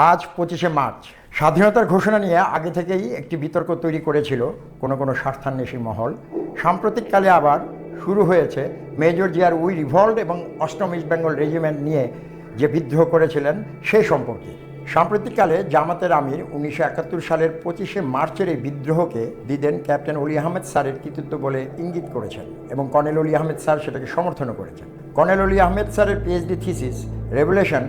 আজ 25শে মার্চ স্বাধীনতার ঘোষণা নিয়ে আগে থেকেই একটি বিতর্ক তৈরি করেছিল কোনো স্বার্থান্বেষী মহল। সাম্প্রতিককালে আবার শুরু হয়েছে মেজর জিয়ার উই রিভল্ট এবং অষ্টম ইস্ট বেঙ্গল রেজিমেন্ট নিয়ে যে বিদ্রোহ করেছিলেন সেই সম্পর্কে। সাম্প্রতিককালে জামাতের আমির 1971 সালের 25শে মার্চের এই বিদ্রোহকে দিদেন ক্যাপ্টেন অলি আহমেদ স্যারের কৃতিত্ব বলে ইঙ্গিত করেছেন এবং কর্নেল অলি আহমেদ স্যার সেটাকে সমর্থনও করেছেন। কর্নেল অলি আহমেদ স্যারের PhD thesis revolution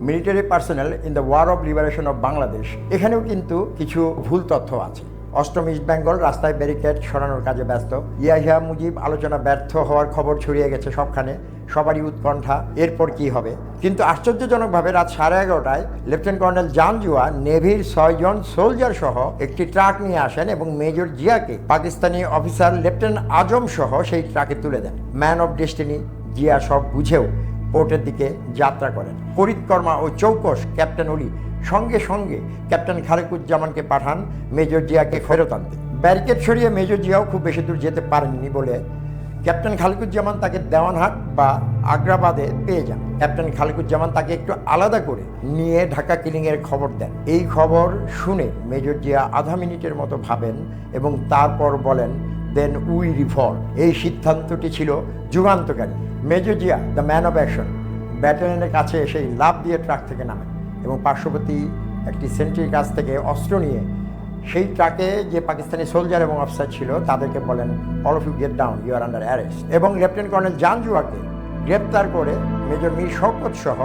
military personnel in the war of liberation of Bangladesh, এখানেও কিন্তু কিছু ভুল তথ্য আছে। অষ্টম ইস্ট বেঙ্গল রাস্তায় ব্যারিকেড সরানোর কাজে ব্যস্ত, ইয়াহিয়া মুজিব আলোচনা ব্যর্থ হওয়ার খবর ছড়িয়ে গেছে সবখানে, সবারই উৎকণ্ঠা এরপর কি হবে। কিন্তু আশ্চর্যজনকভাবে রাত 11:30টায় লেফটেন্যান্ট কর্নেল জানজুয়া নেভির 6 জন সোলজার সহ একটি ট্রাক নিয়ে আসেন এবং মেজর জিয়াকে পাকিস্তানি অফিসার লেফটেন্যান্ট আজম সহ সেই ট্রাকে তুলে দেন। ম্যান অফ ডেস্টিনি জিয়া সব বুঝেও পোর্টের দিকে যাত্রা করেন। ফরিদকর্মা ও চৌকস ক্যাপ্টেন অলি সঙ্গে সঙ্গে ক্যাপ্টেন খালেকুজ্জামানকে পাঠান মেজর জিয়াকে ফেরত আনতে। ব্যারিকেড সরিয়ে মেজর জিয়াও খুব বেশি দূর যেতে পারেননি বলে ক্যাপ্টেন খালেকুজ্জামান তাকে দেওয়ানহাট বা আগ্রাবাদে পেয়ে যান। ক্যাপ্টেন খালেকুজ্জামান তাকে একটু আলাদা করে নিয়ে ঢাকা কিলিংয়ের খবর দেন। এই খবর শুনে মেজর জিয়া আধা মিনিটের মতো ভাবেন এবং তারপর বলেন, দেন উই রিভল্ট। এই সিদ্ধান্তটি ছিল যুগান্তকারী। Major Zia the man of action ব্যাটালিয়নের কাছে এসেই লাফ দিয়ে ট্রাক থেকে নামেন এবং পার্শ্ববর্তী একটি সেন্ট্রির কাছ থেকে অস্ত্র নিয়ে সেই ট্রাকে যে পাকিস্তানি সোলজার এবং অফিসার ছিল তাদেরকে বলেন, all of you get down, you are under arrest. এবং লেফটেন্যান্ট কর্নেল জানজুয়াকে গ্রেপ্তার করে মেজর মীর শওকত সহ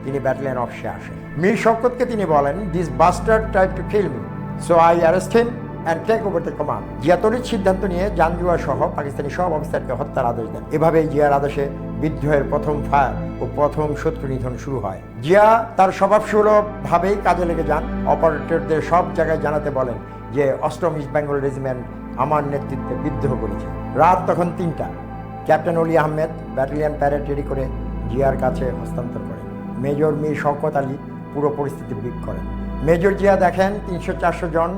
তিনি ব্যাটালিয়ন অফিসে আসেন। মীর শওকতকে তিনি বলেন, this bastard tried to kill me, so I arrest him and take over the command. Zia তড়িৎ সিদ্ধান্ত নিয়ে জানজুয়া সহ পাকিস্তানি সব অফিসারকে হত্যার আদেশ দেন। এভাবেই জিয়ার আদেশে বিদ্রোহের প্রথম ফায়ার ও প্রথম শত্রু নিধন শুরু হয়। জিয়া তার স্বভাবসুলভভাবেই কাজে লেগে যান। অপারেটরদের সব জায়গায় জানাতে বলেন যে অষ্টম ইস্ট বেঙ্গল রেজিমেন্ট আমার নেতৃত্বে বিদ্রোহ করেছে। রাত তখন 3টা। Captain Oli Ahmed battalion parade ready করে জিয়ার কাছে হস্তান্তর করেন। মেজর মীর শওকত আলী পুরো পরিস্থিতি ব্রিফ করেন। মেজর জিয়া দেখেন 300-400 জন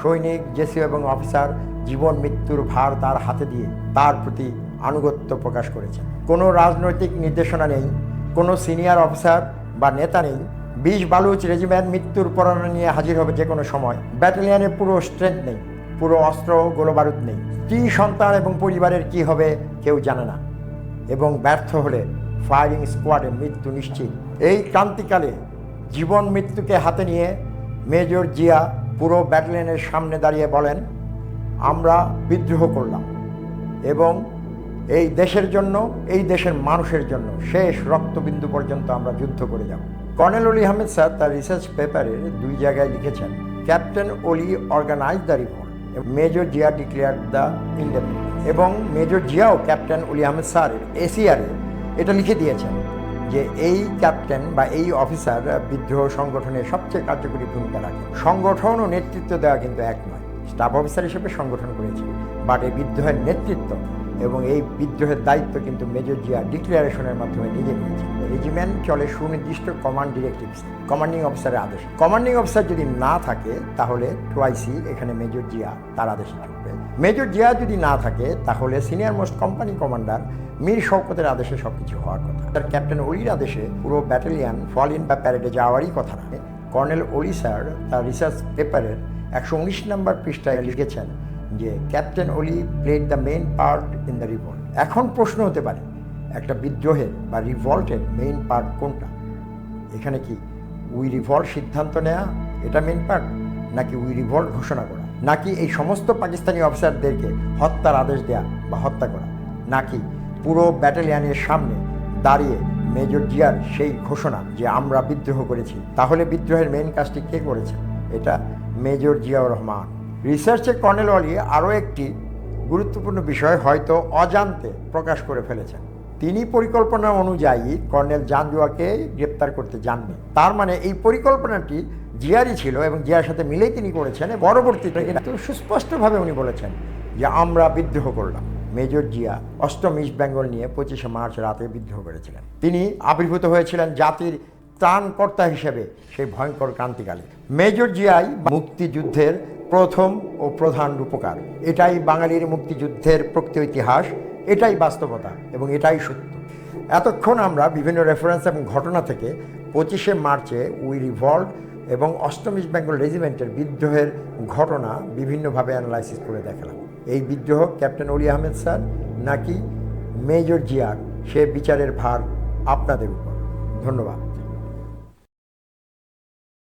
সৈনিক, জেসিও এবং অফিসার জীবন মৃত্যুর ভার তার হাতে দিয়ে তার প্রতি আনুগত্য প্রকাশ করেছেন। কোনো রাজনৈতিক নির্দেশনা নেই, কোনো সিনিয়র অফিসার বা নেতা নেই। 20 বালুচ রেজিমেন্ট মৃত্যুর পরোয়ানা নিয়ে হাজির হবে যে কোনো সময়। ব্যাটালিয়নে পুরো স্ট্রেংথ নেই, পুরো অস্ত্র গোলবারুদ নেই। কি সন্তান এবং পরিবারের কি হবে কেউ জানে না, এবং ব্যর্থ হলে ফায়ারিং স্কোয়াডে মৃত্যু নিশ্চিত। এই ক্রান্তিকালে জীবন মৃত্যুকে হাতে নিয়ে মেজর জিয়া পুরো ব্যাটালিয়নের সামনে দাঁড়িয়ে বলেন, আমরা বিদ্রোহ করলাম এবং এই দেশের জন্য, এই দেশের মানুষের জন্য শেষ রক্তবিন্দু পর্যন্ত আমরা যুদ্ধ করে যাব। কর্নেল অলি আহমেদ স্যার তার রিসার্চ পেপারে 2 জায়গায় লিখেছেন, captain Oli organise the revolt, major Zia declare the independence. এবং মেজর জিয়াও ক্যাপ্টেন অলি আহমেদ স্যারের এসিআরে এটা লিখে দিয়েছেন যে এই ক্যাপ্টেন বা এই অফিসার বিদ্রোহ সংগঠনে সবচেয়ে কার্যকরী ভূমিকা রাখেন। সংগঠন ও নেতৃত্ব দেওয়া কিন্তু এক নয়। স্টাফ অফিসার হিসেবে সংগঠন করেছে, বাট এই বিদ্রোহের নেতৃত্ব এবং এই বিদ্রোহের দায়িত্ব কিন্তু মেজর জিয়া ডিক্লারেশনের মাধ্যমে নিজে নিয়েছে। রেজিমেন্ট চলে সুনির্দিষ্ট কমান্ড ডিরেক্টিভস, কমান্ডিং অফিসারের আদেশ। কমান্ডিং অফিসার যদি না থাকে তাহলে টুয়াইসি এখানে মেজর জিয়া তার আদেশে চলবে। মেজর জিয়া যদি না থাকে তাহলে senior most company commander Mir শওকতের আদেশে সবকিছু হওয়ার কথা। তার ক্যাপ্টেন অলির আদেশে পুরো ব্যাটালিয়ন ফল ইন বা প্যারেডে যাওয়ারই কথা না। কর্নেল অলি স্যার তার রিসার্চ পেপারের 119 নম্বর পৃষ্ঠায় লিখেছেন যে captain Oli played the main part in the revolt. এখন প্রশ্ন হতে পারে, একটা বিদ্রোহের বা রিভল্টের মেইন পার্ট কোনটা? এখানে কি উই রিভল্ট সিদ্ধান্ত নেওয়া এটা মেইন পার্ট, নাকি উই রিভল্ট ঘোষণা করা, নাকি এই সমস্ত পাকিস্তানি অফিসারদেরকে হত্যার আদেশ দেওয়া বা হত্যা করা, নাকি পুরো ব্যাটালিয়নের সামনে দাঁড়িয়ে মেজর জিয়ার সেই ঘোষণা যে আমরা বিদ্রোহ করেছি? তাহলে বিদ্রোহের মেইন কাজটি কে করেছে? এটা মেজর জিয়াউর রহমান। রিসার্চে কর্নেল অলি আরও একটি গুরুত্বপূর্ণ বিষয় হয়তো অজান্তে প্রকাশ করে ফেলেছেন। তিনি পরিকল্পনা অনুযায়ী কর্নেল জানজুয়াকে গ্রেপ্তার করতে যাননি। তার মানে এই পরিকল্পনাটি জিয়ারই ছিল এবং জিয়ার সাথে মিলেই তিনি করেছেন। পরবর্তীতে কিন্তু সুস্পষ্টভাবে উনি বলেছেন যে আমরা বিদ্রোহ করলাম। মেজর জিয়া অষ্টম ইস্ট বেঙ্গল নিয়ে 25শে মার্চ রাতে বিদ্রোহ করেছিলেন। তিনি আবির্ভূত হয়েছিলেন জাতির ত্রাণকর্তা হিসেবে সেই ভয়ঙ্কর ক্রান্তিকালে। মেজর জিয়াই মুক্তিযুদ্ধের প্রথম ও প্রধান রূপকার। এটাই বাঙালির মুক্তিযুদ্ধের প্রকৃত ইতিহাস, এটাই বাস্তবতা এবং এটাই সত্য। এতক্ষণ আমরা বিভিন্ন রেফারেন্স এবং ঘটনা থেকে 25শে মার্চে উই রিভল্ট এবং 8ম ইস্ট বেঙ্গল রেজিমেন্টের বিদ্রোহের ঘটনা বিভিন্নভাবে অ্যানালাইসিস করে দেখালাম। এই বিদ্রোহ ক্যাপ্টেন অলি আহমেদ স্যার নাকি মেজর জিয়ার, সে বিচারের ভার আপনাদের উপর। ধন্যবাদ।